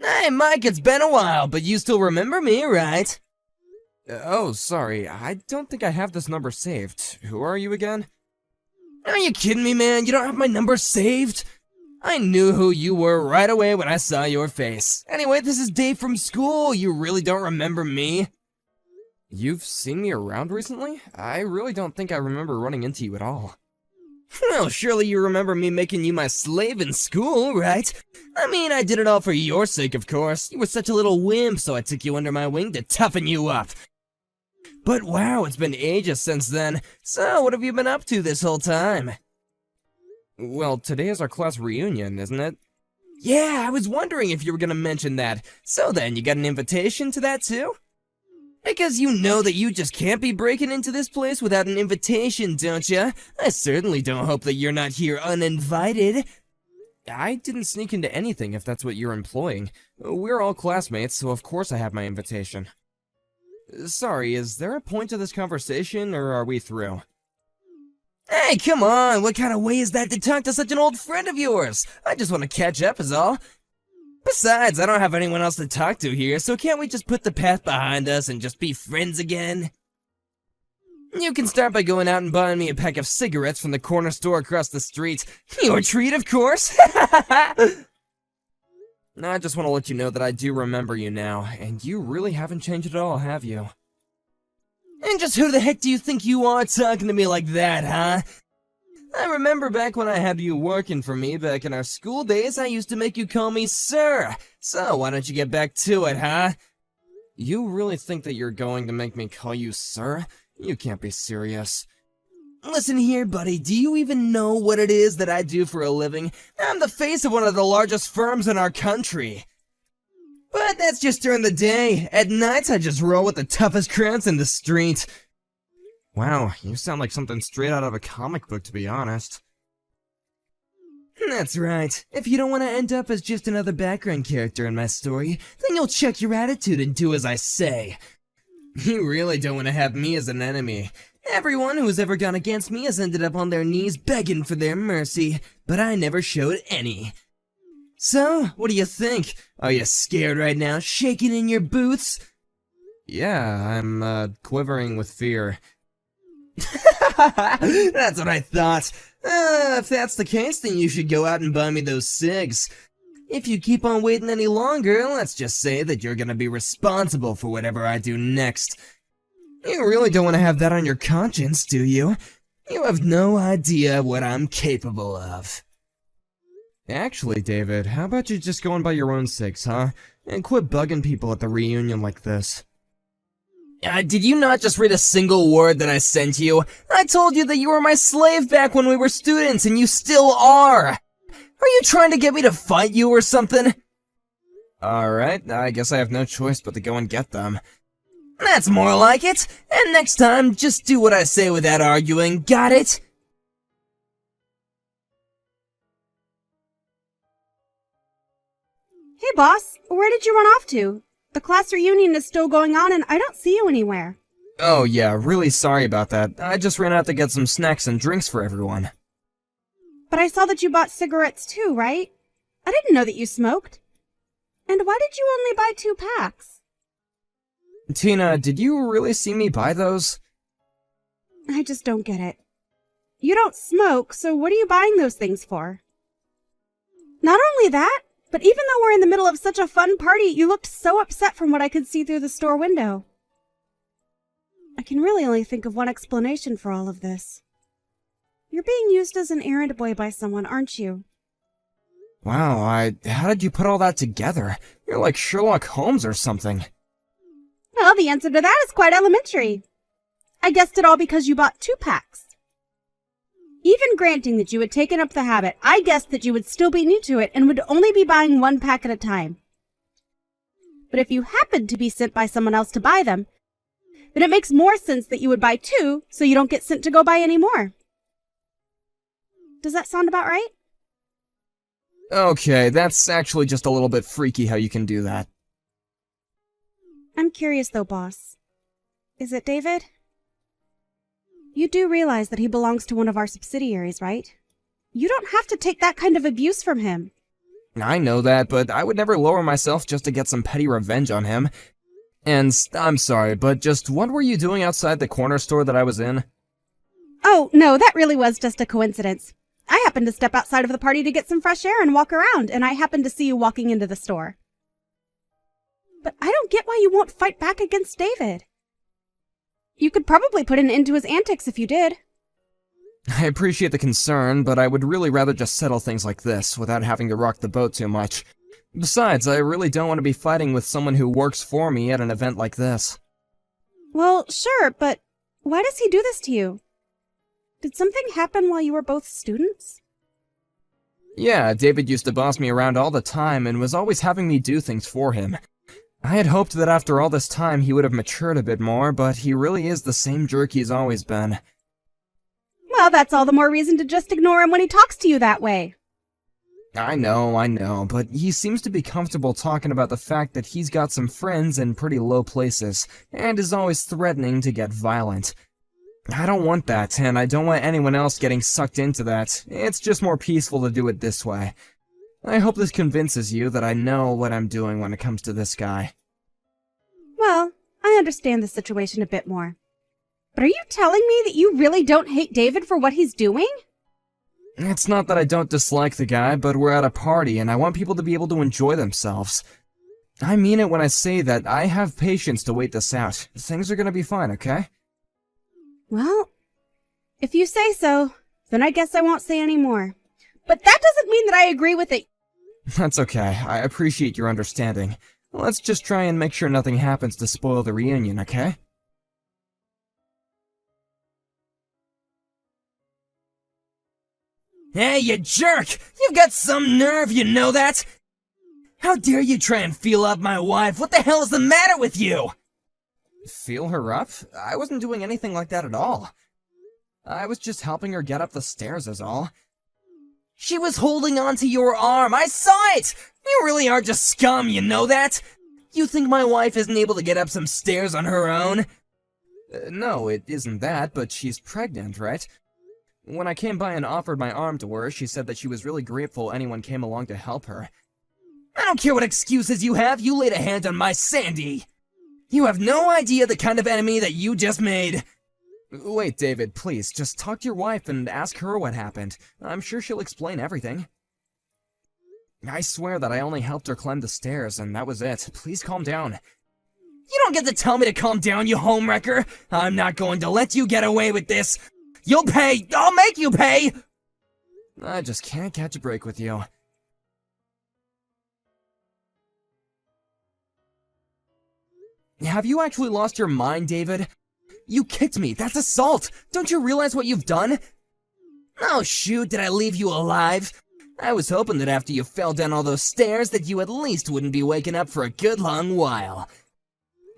Hey, Mike, it's been a while, but you still remember me, right? Oh, sorry. I don't think I have this number saved. Who are you again? Are you kidding me, man? You don't have my number saved? I knew who you were right away when I saw your face. Anyway, this is Dave from school. You really don't remember me? You've seen me around recently? I really don't think I remember running into you at all. Well, surely you remember me making you my slave in school, right? I mean, I did it all for your sake, of course. You were such a little wimp, so I took you under my wing to toughen you up. But wow, it's been ages since then. So, what have you been up to this whole time? Well, today is our class reunion, isn't it? Yeah, I was wondering if you were gonna mention that. So then, you got an invitation to that too? Because you know that you just can't be breaking into this place without an invitation, don't ya? I certainly don't hope that you're not here uninvited. I didn't sneak into anything if that's what you're implying. We're all classmates, so of course I have my invitation. Sorry, is there a point to this conversation, or are we through? Hey, come on, what kind of way is that to talk to such an old friend of yours? I just want to catch up is all. Besides, I don't have anyone else to talk to here, so can't we just put the past behind us and just be friends again? You can start by going out and buying me a pack of cigarettes from the corner store across the street. Your treat, of course! No, I just want to let you know that I do remember you now, and you really haven't changed at all, have you? And just who the heck do you think you are talking to me like that, huh? I remember back when I had you working for me back in our school days, I used to make you call me sir. So why don't you get back to it, huh? You really think that you're going to make me call you sir? You can't be serious. Listen here, buddy, do you even know what it is that I do for a living? I'm the face of one of the largest firms in our country. But that's just during the day. At nights, I just roll with the toughest crowds in the street. Wow, you sound like something straight out of a comic book, to be honest. That's right. If you don't want to end up as just another background character in my story, then you'll check your attitude and do as I say. You really don't want to have me as an enemy. Everyone who's ever gone against me has ended up on their knees begging for their mercy, but I never showed any. So, what do you think? Are you scared right now, shaking in your boots? Yeah, I'm, quivering with fear. That's what I thought. If that's the case, then you should go out and buy me those cigs. If you keep on waiting any longer, let's just say that you're gonna be responsible for whatever I do next. You really don't want to have that on your conscience, do you? You have no idea what I'm capable of. Actually, David, how about you just go and buy your own cigs, huh? And quit bugging people at the reunion like this. Did you not just read a single word that I sent you? I told you that you were my slave back when we were students, and you still are! Are you trying to get me to fight you or something? Alright, I guess I have no choice but to go and get them. That's more like it! And next time, just do what I say without arguing, got it? Hey boss, where did you run off to? The class reunion is still going on and I don't see you anywhere. Oh yeah, really sorry about that. I just ran out to get some snacks and drinks for everyone. But I saw that you bought cigarettes too, right? I didn't know that you smoked. And why did you only buy 2 packs? Tina, did you really see me buy those? I just don't get it. You don't smoke, so what are you buying those things for? Not only that, but even though we're in the middle of such a fun party, you looked so upset from what I could see through the store window. I can really only think of one explanation for all of this. You're being used as an errand boy by someone, aren't you? Wow, how did you put all that together? You're like Sherlock Holmes or something. Well, the answer to that is quite elementary. I guessed it all because you bought 2 packs. Even granting that you had taken up the habit, I guessed that you would still be new to it and would only be buying 1 pack at a time. But if you happened to be sent by someone else to buy them, then it makes more sense that you would buy 2 so you don't get sent to go buy any more. Does that sound about right? Okay, that's actually just a little bit freaky how you can do that. I'm curious though, boss. Is it David? You do realize that he belongs to one of our subsidiaries, right? You don't have to take that kind of abuse from him. I know that, but I would never lower myself just to get some petty revenge on him. And I'm sorry, but just what were you doing outside the corner store that I was in? Oh, no, that really was just a coincidence. I happened to step outside of the party to get some fresh air and walk around, and I happened to see you walking into the store. But I don't get why you won't fight back against David. You could probably put an end to his antics if you did. I appreciate the concern, but I would really rather just settle things like this without having to rock the boat too much. Besides, I really don't want to be fighting with someone who works for me at an event like this. Well, sure, but why does he do this to you? Did something happen while you were both students? Yeah, David used to boss me around all the time and was always having me do things for him. I had hoped that after all this time he would have matured a bit more, but he really is the same jerk he's always been. Well, that's all the more reason to just ignore him when he talks to you that way. I know, but he seems to be comfortable talking about the fact that he's got some friends in pretty low places, and is always threatening to get violent. I don't want that, and I don't want anyone else getting sucked into that. It's just more peaceful to do it this way. I hope this convinces you that I know what I'm doing when it comes to this guy. Well, I understand the situation a bit more. But are you telling me that you really don't hate David for what he's doing? It's not that I don't dislike the guy, but we're at a party and I want people to be able to enjoy themselves. I mean it when I say that I have patience to wait this out. Things are gonna be fine, okay? Well, if you say so, then I guess I won't say any more. But that doesn't mean that I agree with it. That's okay. I appreciate your understanding. Let's just try and make sure nothing happens to spoil the reunion, okay? Hey, you jerk! You've got some nerve, you know that? How dare you try and feel up my wife? What the hell is the matter with you? Feel her up? I wasn't doing anything like that at all. I was just helping her get up the stairs is all. She was holding onto your arm. I saw it! You really are just scum, you know that? You think my wife isn't able to get up some stairs on her own? No, it isn't that, but she's pregnant, right? When I came by and offered my arm to her, she said that she was really grateful anyone came along to help her. I don't care what excuses you have, you laid a hand on my Sandy! You have no idea the kind of enemy that you just made! Wait, David, please, just talk to your wife and ask her what happened. I'm sure she'll explain everything. I swear that I only helped her climb the stairs, and that was it. Please calm down. You don't get to tell me to calm down, you homewrecker! I'm not going to let you get away with this! You'll pay! I'll make you pay! I just can't catch a break with you. Have you actually lost your mind, David? You kicked me! That's assault! Don't you realize what you've done? Oh shoot, did I leave you alive? I was hoping that after you fell down all those stairs that you at least wouldn't be waking up for a good long while.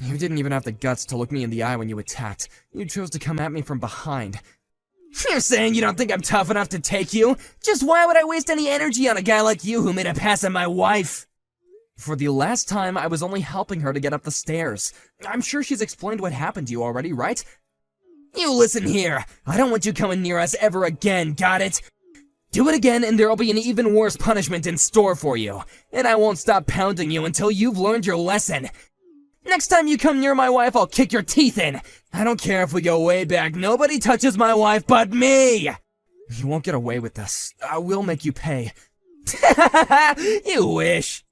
You didn't even have the guts to look me in the eye when you attacked. You chose to come at me from behind. You're saying you don't think I'm tough enough to take you? Just why would I waste any energy on a guy like you who made a pass at my wife? For the last time, I was only helping her to get up the stairs. I'm sure she's explained what happened to you already, right? You listen here. I don't want you coming near us ever again, got it? Do it again and there'll be an even worse punishment in store for you. And I won't stop pounding you until you've learned your lesson. Next time you come near my wife, I'll kick your teeth in. I don't care if we go way back. Nobody touches my wife but me. You won't get away with this. I will make you pay. You wish.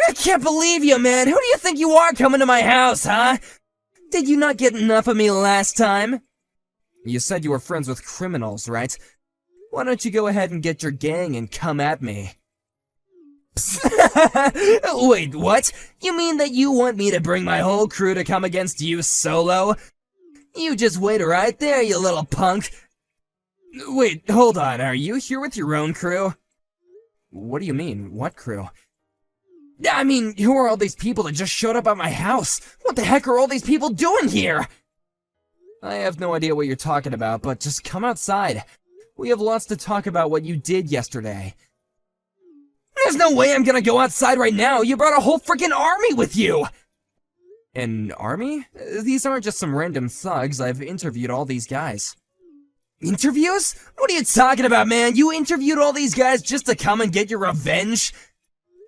I can't believe you, man. Who do you think you are coming to my house, huh? Did you not get enough of me last time? You said you were friends with criminals, right? Why don't you go ahead and get your gang and come at me? Wait, what? You mean that you want me to bring my whole crew to come against you solo? You just wait right there, you little punk. Wait, hold on, are you here with your own crew? What do you mean? What crew? I mean, who are all these people that just showed up at my house? What the heck are all these people doing here? I have no idea what you're talking about, but just come outside. We have lots to talk about what you did yesterday. There's no way I'm gonna go outside right now. You brought a whole freaking army with you! An army? These aren't just some random thugs. I've interviewed all these guys. Interviews? What are you talking about, man? You interviewed all these guys just to come and get your revenge?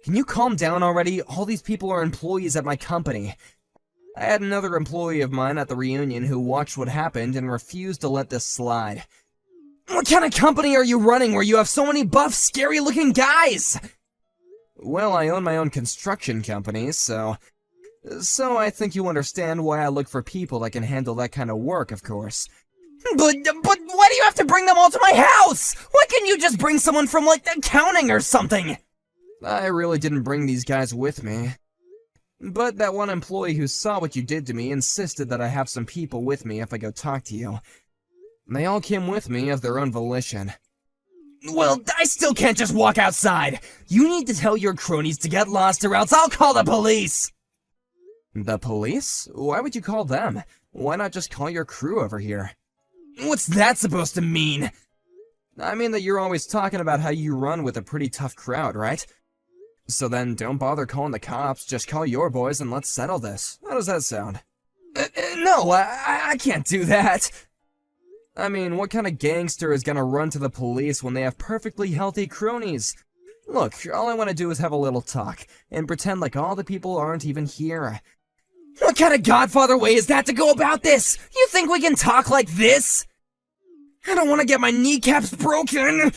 Can you calm down already? All these people are employees at my company. I had another employee of mine at the reunion who watched what happened and refused to let this slide. What kind of company are you running where you have so many buff, scary-looking guys? Well, I own my own construction company, so I think you understand why I look for people that can handle that kind of work, of course. But why do you have to bring them all to my house? Why can't you just bring someone from, like, accounting or something? I really didn't bring these guys with me. But that one employee who saw what you did to me insisted that I have some people with me if I go talk to you. They all came with me of their own volition. Well, I still can't just walk outside. You need to tell your cronies to get lost or else I'll call the police. The police? Why would you call them? Why not just call your crew over here? What's that supposed to mean? I mean that you're always talking about how you run with a pretty tough crowd, right? So then don't bother calling the cops, just call your boys and let's settle this. How does that sound? No, I can't do that. I mean, what kind of gangster is gonna run to the police when they have perfectly healthy cronies? Look, all I want to do is have a little talk, and pretend like all the people aren't even here. What kind of Godfather way is that to go about this? You think we can talk like this? I don't want to get my kneecaps broken!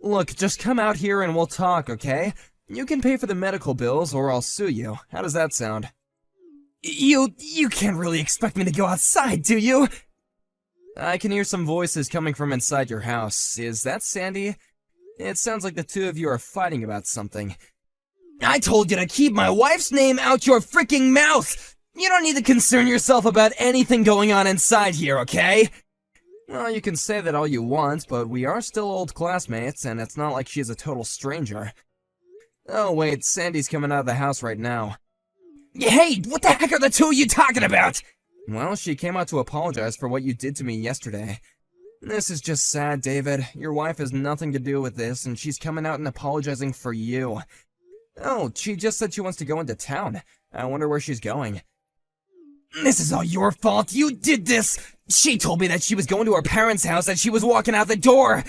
Look, just come out here and we'll talk, okay? You can pay for the medical bills or I'll sue you. How does that sound? You can't really expect me to go outside, do you? I can hear some voices coming from inside your house. Is that Sandy? It sounds like the two of you are fighting about something. I told you to keep my wife's name out your freaking mouth! You don't need to concern yourself about anything going on inside here, okay? Well, you can say that all you want, but we are still old classmates, and it's not like she's a total stranger. Oh wait, Sandy's coming out of the house right now. Hey, what the heck are the two of you talking about? Well, she came out to apologize for what you did to me yesterday. This is just sad, David. Your wife has nothing to do with this, and she's coming out and apologizing for you. Oh, she just said she wants to go into town. I wonder where she's going. This is all your fault. You did this. She told me that she was going to her parents' house and she was walking out the door.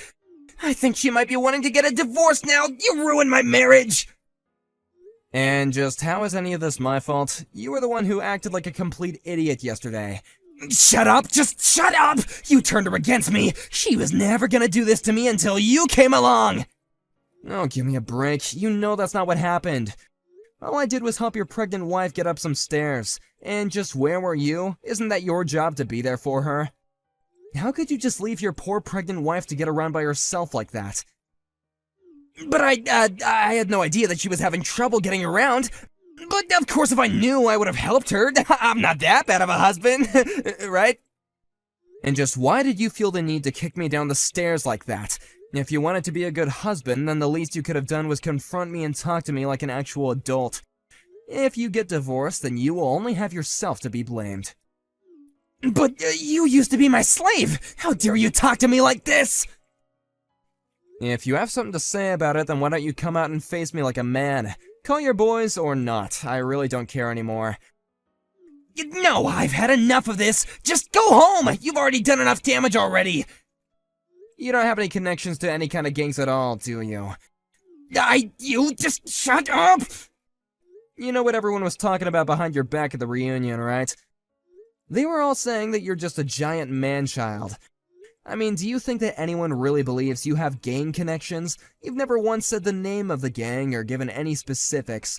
I think she might be wanting to get a divorce now. You ruined my marriage. And just how is any of this my fault? You were the one who acted like a complete idiot yesterday. Shut up! Just shut up! You turned her against me. She was never gonna do this to me until you came along. Oh, give me a break. You know that's not what happened. All I did was help your pregnant wife get up some stairs. And just where were you? Isn't that your job to be there for her? How could you just leave your poor pregnant wife to get around by herself like that? But I had no idea that she was having trouble getting around. But of course if I knew, I would have helped her. I'm not that bad of a husband, right? And just why did you feel the need to kick me down the stairs like that? If you wanted to be a good husband, then the least you could have done was confront me and talk to me like an actual adult. If you get divorced, then you will only have yourself to be blamed. But you used to be my slave! How dare you talk to me like this? If you have something to say about it, then why don't you come out and face me like a man? Call your boys or not, I really don't care anymore. No, I've had enough of this! Just go home! You've already done enough damage already! You don't have any connections to any kind of gangs at all, do you? You just shut up! You know what everyone was talking about behind your back at the reunion, right? They were all saying that you're just a giant man-child. I mean, do you think that anyone really believes you have gang connections? You've never once said the name of the gang or given any specifics.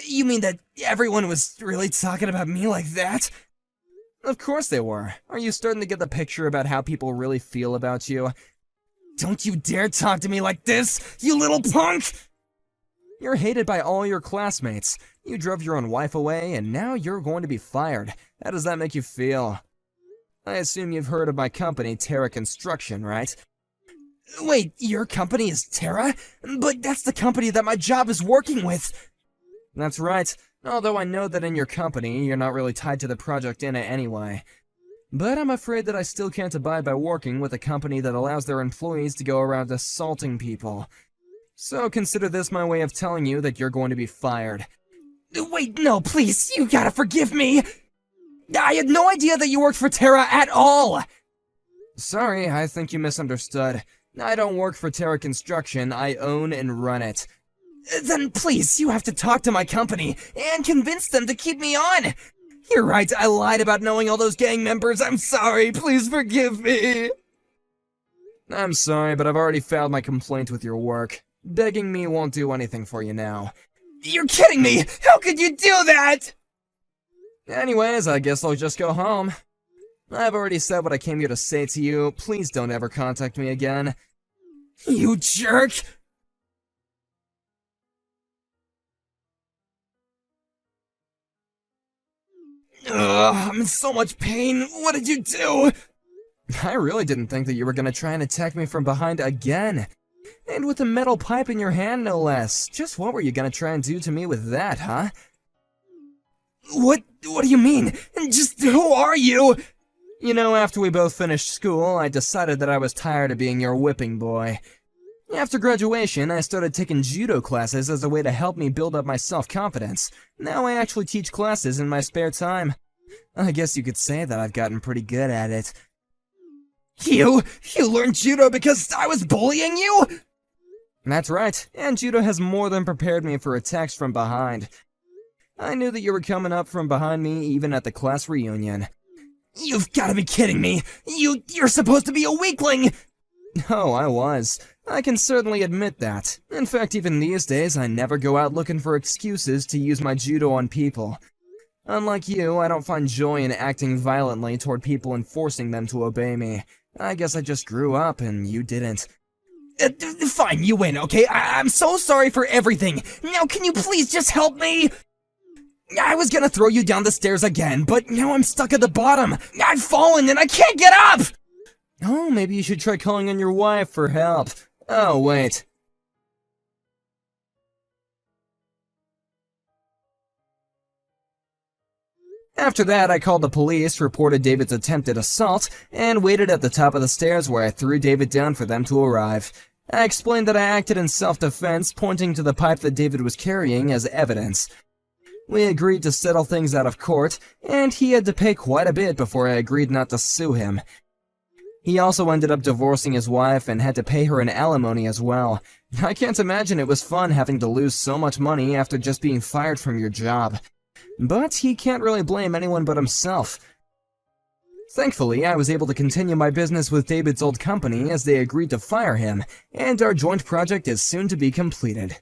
You mean that everyone was really talking about me like that? Of course they were. Are you starting to get the picture about how people really feel about you? Don't you dare talk to me like this, you little punk! You're hated by all your classmates. You drove your own wife away, and now you're going to be fired. How does that make you feel? I assume you've heard of my company, Terra Construction, right? Wait, your company is Terra? But that's the company that my job is working with! That's right, although I know that in your company, you're not really tied to the project in it anyway. But I'm afraid that I still can't abide by working with a company that allows their employees to go around assaulting people. So consider this my way of telling you that you're going to be fired. Wait, no, please, you gotta forgive me! I had no idea that you worked for Terra at all! Sorry, I think you misunderstood. I don't work for Terra Construction, I own and run it. Then please, you have to talk to my company and convince them to keep me on. You're right, I lied about knowing all those gang members. I'm sorry, please forgive me. I'm sorry, but I've already filed my complaint with your work. Begging me won't do anything for you now. You're kidding me! How could you do that? Anyways, I guess I'll just go home. I've already said what I came here to say to you. Please don't ever contact me again. You jerk! Ugh, I'm in so much pain. What did you do? I really didn't think that you were gonna try and attack me from behind again. And with a metal pipe in your hand, no less. Just what were you gonna try and do to me with that, huh? What do you mean? Just who are you? You know, after we both finished school, I decided that I was tired of being your whipping boy. After graduation, I started taking judo classes as a way to help me build up my self-confidence. Now I actually teach classes in my spare time. I guess you could say that I've gotten pretty good at it. You learned judo because I was bullying you? That's right, and judo has more than prepared me for attacks from behind. I knew that you were coming up from behind me even at the class reunion. You've gotta be kidding me! You're supposed to be a weakling! Oh, I was. I can certainly admit that. In fact, even these days, I never go out looking for excuses to use my judo on people. Unlike you, I don't find joy in acting violently toward people and forcing them to obey me. I guess I just grew up and you didn't. Fine, you win, okay? I'm so sorry for everything. Now can you please just help me? I was gonna throw you down the stairs again, but now I'm stuck at the bottom. I've fallen and I can't get up! Oh, maybe you should try calling on your wife for help. Oh, wait. After that, I called the police, reported David's attempted assault, and waited at the top of the stairs where I threw David down for them to arrive. I explained that I acted in self-defense, pointing to the pipe that David was carrying as evidence. We agreed to settle things out of court, and he had to pay quite a bit before I agreed not to sue him. He also ended up divorcing his wife and had to pay her an alimony as well. I can't imagine it was fun having to lose so much money after just being fired from your job. But he can't really blame anyone but himself. Thankfully, I was able to continue my business with David's old company as they agreed to fire him, and our joint project is soon to be completed.